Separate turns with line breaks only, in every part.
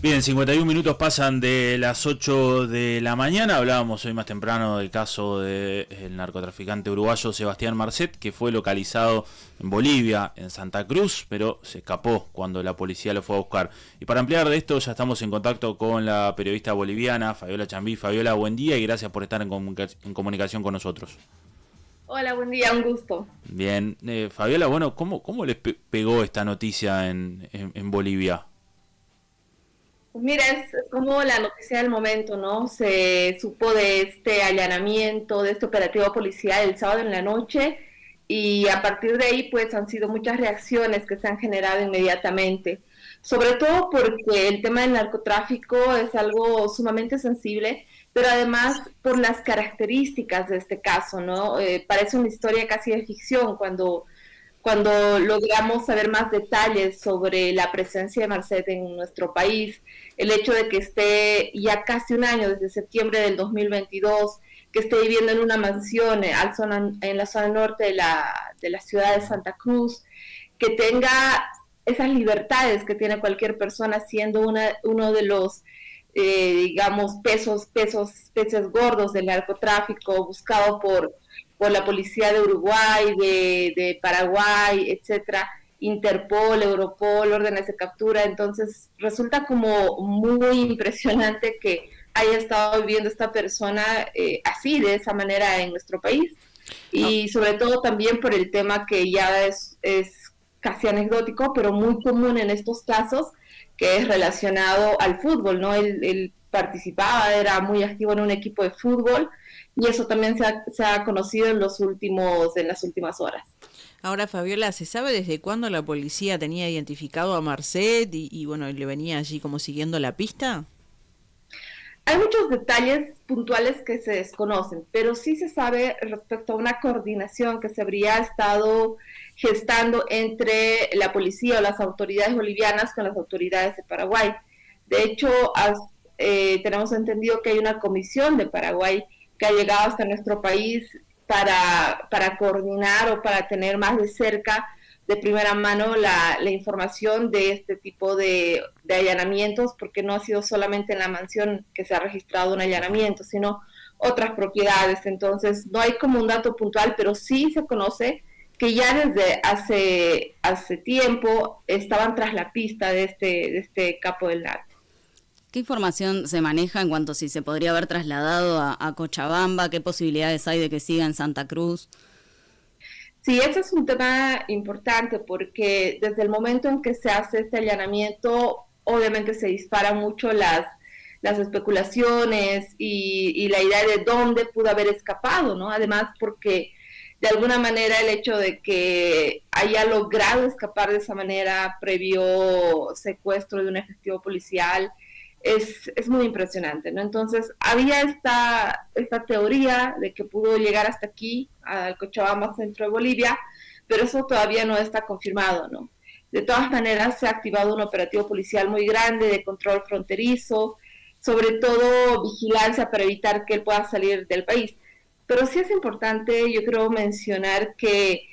Bien, 51 minutos pasan de las 8 de la mañana. Hablábamos hoy más temprano del caso del narcotraficante uruguayo Sebastián Marcet, que fue localizado en Bolivia, en Santa Cruz, pero se escapó cuando la policía lo fue a buscar. Y para ampliar de esto ya estamos en contacto con la periodista boliviana Fabiola Chambí. Fabiola, buen día y gracias por estar en comunicación con nosotros.
Hola, buen día, un gusto.
Bien, Fabiola, bueno, ¿cómo les pegó esta noticia en Bolivia?
Pues mira, es como la noticia del momento, ¿no? Se supo de este allanamiento, de este operativo policial el sábado en la noche y a partir de ahí pues han sido muchas reacciones que se han generado inmediatamente. Sobre todo porque el tema del narcotráfico es algo sumamente sensible, pero además por las características de este caso, ¿no? Parece una historia casi de ficción cuando logramos saber más detalles sobre la presencia de Marcet en nuestro país, el hecho de que esté ya casi un año, desde septiembre del 2022, que esté viviendo en una mansión en la zona norte de la ciudad de Santa Cruz, que tenga esas libertades que tiene cualquier persona siendo uno de los digamos, peces gordos del narcotráfico, buscado por la policía de Uruguay, de Paraguay, etcétera, Interpol, Europol, órdenes de captura. Entonces resulta como muy impresionante que haya estado viviendo esta persona así, de esa manera en nuestro país. Y sobre todo también por el tema que ya es casi anecdótico, pero muy común en estos casos, que es relacionado al fútbol, ¿no? Él participaba, era muy activo en un equipo de fútbol y eso también se ha conocido en las últimas horas.
Ahora, Fabiola, ¿se sabe desde cuándo la policía tenía identificado a Marcet y bueno, le venía allí como siguiendo la pista?
Hay muchos detalles puntuales que se desconocen, pero sí se sabe respecto a una coordinación que se habría estado gestando entre la policía o las autoridades bolivianas con las autoridades de Paraguay. De hecho, tenemos entendido que hay una comisión de Paraguay que ha llegado hasta nuestro país para coordinar o para tener más de cerca, de primera mano, la información de este tipo de allanamientos, porque no ha sido solamente en la mansión que se ha registrado un allanamiento, sino otras propiedades. Entonces, no hay como un dato puntual, pero sí se conoce que ya desde hace tiempo estaban tras la pista de este capo del narco.
¿Qué información se maneja en cuanto a si se podría haber trasladado a Cochabamba? ¿Qué posibilidades hay de que siga en Santa Cruz?
Sí, ese es un tema importante porque desde el momento en que se hace este allanamiento, obviamente se disparan mucho las especulaciones y la idea de dónde pudo haber escapado, ¿no? Además, porque de alguna manera el hecho de que haya logrado escapar de esa manera previo secuestro de un efectivo policial es muy impresionante, ¿no? Entonces, había esta teoría de que pudo llegar hasta aquí, al Cochabamba, centro de Bolivia, pero eso todavía no está confirmado, ¿no? De todas maneras, se ha activado un operativo policial muy grande de control fronterizo, sobre todo vigilancia para evitar que él pueda salir del país. Pero sí es importante, yo creo, mencionar que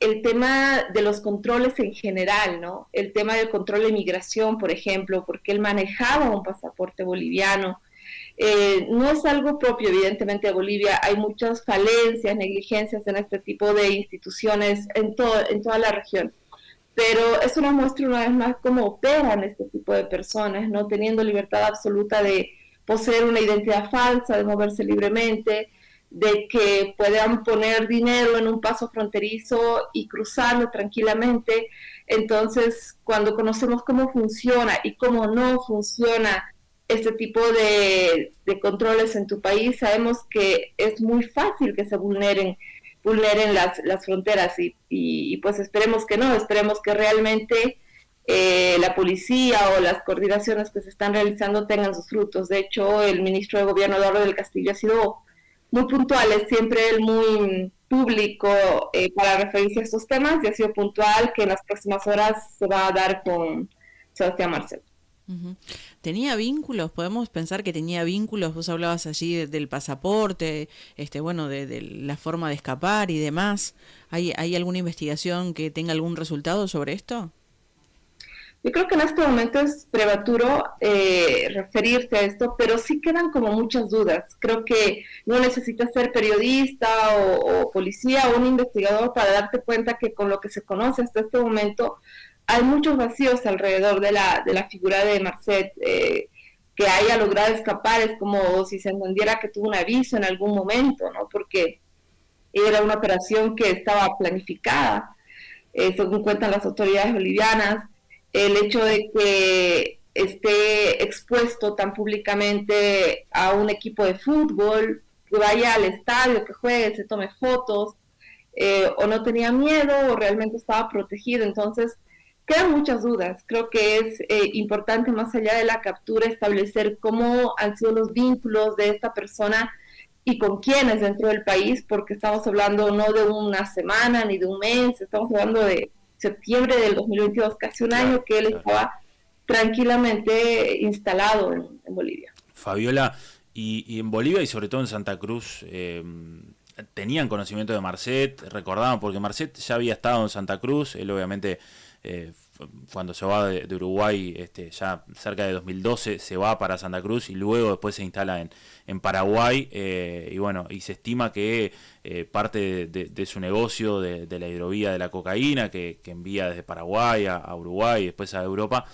el tema de los controles en general, ¿no? El tema del control de migración, por ejemplo, porque él manejaba un pasaporte boliviano, no es algo propio, evidentemente, de Bolivia. Hay muchas falencias, negligencias en este tipo de instituciones en toda la región. Pero eso nos muestra una vez más cómo operan este tipo de personas, ¿no? Teniendo libertad absoluta de poseer una identidad falsa, de moverse libremente, de que puedan poner dinero en un paso fronterizo y cruzarlo tranquilamente. Entonces, cuando conocemos cómo funciona y cómo no funciona este tipo de controles en tu país, sabemos que es muy fácil que se vulneren las fronteras y pues esperemos que no, esperemos que realmente la policía o las coordinaciones que se están realizando tengan sus frutos. De hecho, el ministro de Gobierno, Eduardo del Castillo, ha sido muy puntual, es siempre él muy público para referirse a estos temas y ha sido puntual que en las próximas horas se va a dar con Sebastián Marcet.
Uh-huh. ¿Tenía vínculos? ¿Podemos pensar que tenía vínculos? Vos hablabas allí del pasaporte, bueno, de la forma de escapar y demás. ¿Hay alguna investigación que tenga algún resultado sobre esto?
Yo creo que en este momento es prematuro referirse a esto, pero sí quedan como muchas dudas. Creo que no necesitas ser periodista o policía o un investigador para darte cuenta que con lo que se conoce hasta este momento hay muchos vacíos alrededor de la figura de Marcet. Que haya logrado escapar es como si se entendiera que tuvo un aviso en algún momento, ¿no? Porque era una operación que estaba planificada, según cuentan las autoridades bolivianas. El hecho de que esté expuesto tan públicamente a un equipo de fútbol, que vaya al estadio, que juegue, se tome fotos, o no tenía miedo o realmente estaba protegido. Entonces, quedan muchas dudas. Creo que es importante, más allá de la captura, establecer cómo han sido los vínculos de esta persona y con quiénes dentro del país, porque estamos hablando no de una semana ni de un mes, estamos hablando de septiembre del 2022, casi un año que él estaba tranquilamente instalado en Bolivia.
Fabiola, y en Bolivia y sobre todo en Santa Cruz, ¿tenían conocimiento de Marcet? ¿Recordaban? Porque Marcet ya había estado en Santa Cruz, él obviamente cuando se va de Uruguay, ya cerca de 2012, se va para Santa Cruz y luego después se instala en Paraguay, y bueno, y se estima que parte de su negocio de la hidrovía de la cocaína que envía desde Paraguay a Uruguay y después a Europa,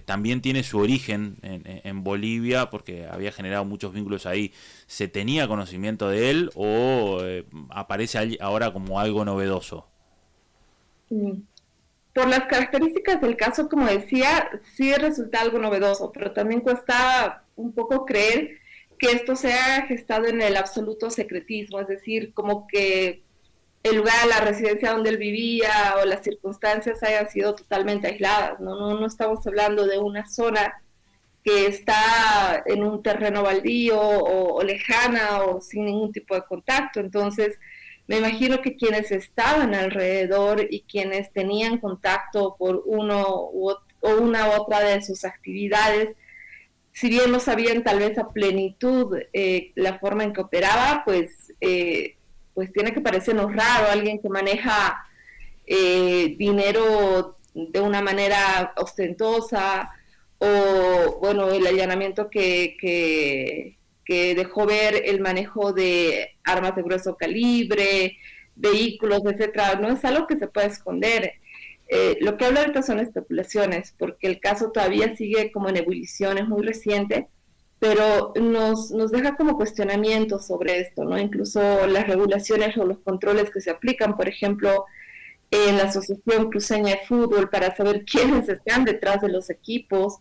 también tiene su origen en Bolivia porque había generado muchos vínculos ahí. ¿Se tenía conocimiento de él o aparece ahora como algo novedoso?
Por las características del caso, como decía, sí resulta algo novedoso, pero también cuesta un poco creer que esto sea gestado en el absoluto secretismo, es decir, como que el lugar, la residencia donde él vivía o las circunstancias hayan sido totalmente aisladas, no estamos hablando de una zona que está en un terreno baldío o lejana o sin ningún tipo de contacto. Entonces, me imagino que quienes estaban alrededor y quienes tenían contacto por una u otra de sus actividades, si bien no sabían tal vez a plenitud la forma en que operaba, pues tiene que parecernos raro alguien que maneja dinero de una manera ostentosa, o bueno, el allanamiento que dejó ver el manejo de armas de grueso calibre, vehículos, etcétera. No es algo que se pueda esconder. Lo que habla ahorita son especulaciones, porque el caso todavía sigue como en ebullición, es muy reciente, pero nos deja como cuestionamientos sobre esto, ¿no? Incluso las regulaciones o los controles que se aplican, por ejemplo, en la Asociación Cruceña de Fútbol, para saber quiénes están detrás de los equipos.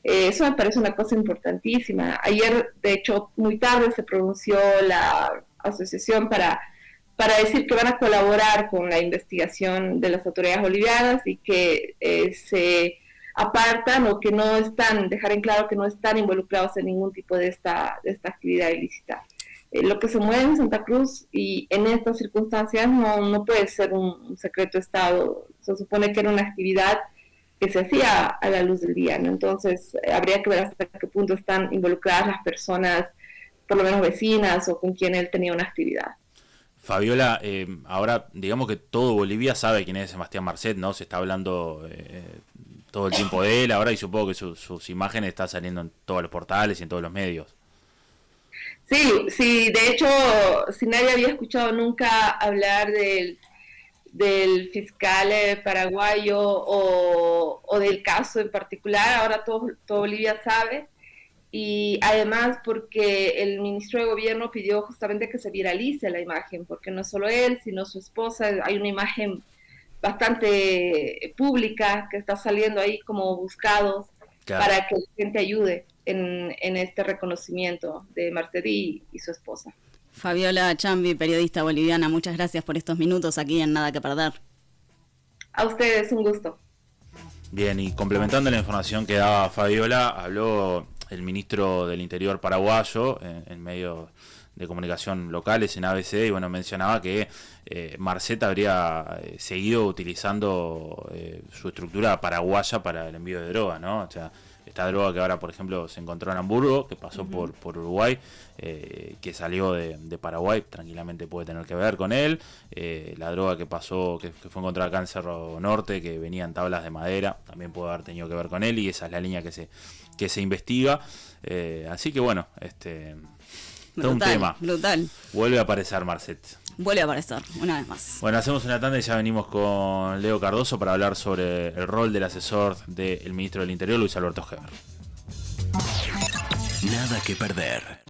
Eso me parece una cosa importantísima. Ayer, de hecho, muy tarde se pronunció la asociación para decir que van a colaborar con la investigación de las autoridades bolivianas y que se apartan o que no están, dejar en claro que no están involucrados en ningún tipo de esta actividad ilícita. Lo que se mueve en Santa Cruz y en estas circunstancias no puede ser un secreto de Estado. Se supone que era una actividad que se hacía a la luz del día, ¿no? Entonces habría que ver hasta qué punto están involucradas las personas, por lo menos vecinas o con quien él tenía una actividad.
Fabiola, ahora digamos que todo Bolivia sabe quién es Sebastián Marcet, ¿no? Se está hablando todo el tiempo de él ahora y supongo que sus imágenes están saliendo en todos los portales y en todos los medios.
Sí, de hecho, si nadie había escuchado nunca hablar del fiscal paraguayo o del caso en particular, ahora todo Bolivia sabe, y además porque el ministro de Gobierno pidió justamente que se viralice la imagen, porque no solo él, sino su esposa, hay una imagen bastante pública que está saliendo ahí como buscados, claro, para que la gente ayude en este reconocimiento de Marcet y su esposa.
Fabiola Chambi, periodista boliviana, muchas gracias por estos minutos aquí en Nada que Perder.
A ustedes, un gusto.
Bien, y complementando la información que daba Fabiola, habló el ministro del Interior paraguayo en medios de comunicación locales, en ABC, y bueno, mencionaba que Marcet habría seguido utilizando su estructura paraguaya para el envío de droga, ¿no? O sea, esta droga que ahora, por ejemplo, se encontró en Hamburgo, que pasó por Uruguay, que salió de Paraguay, tranquilamente puede tener que ver con él. La droga que pasó, que fue encontrada acá en Cerro Norte, que venía en tablas de madera, también puede haber tenido que ver con él, y esa es la línea que se investiga. Así que bueno, todo un tema.
Brutal.
Vuelve a aparecer Marcet.
Vuelve a aparecer, una vez más.
Bueno, hacemos una tanda y ya venimos con Leo Cardoso para hablar sobre el rol del asesor del ministro del Interior, Luis Alberto Heber.
Nada que perder.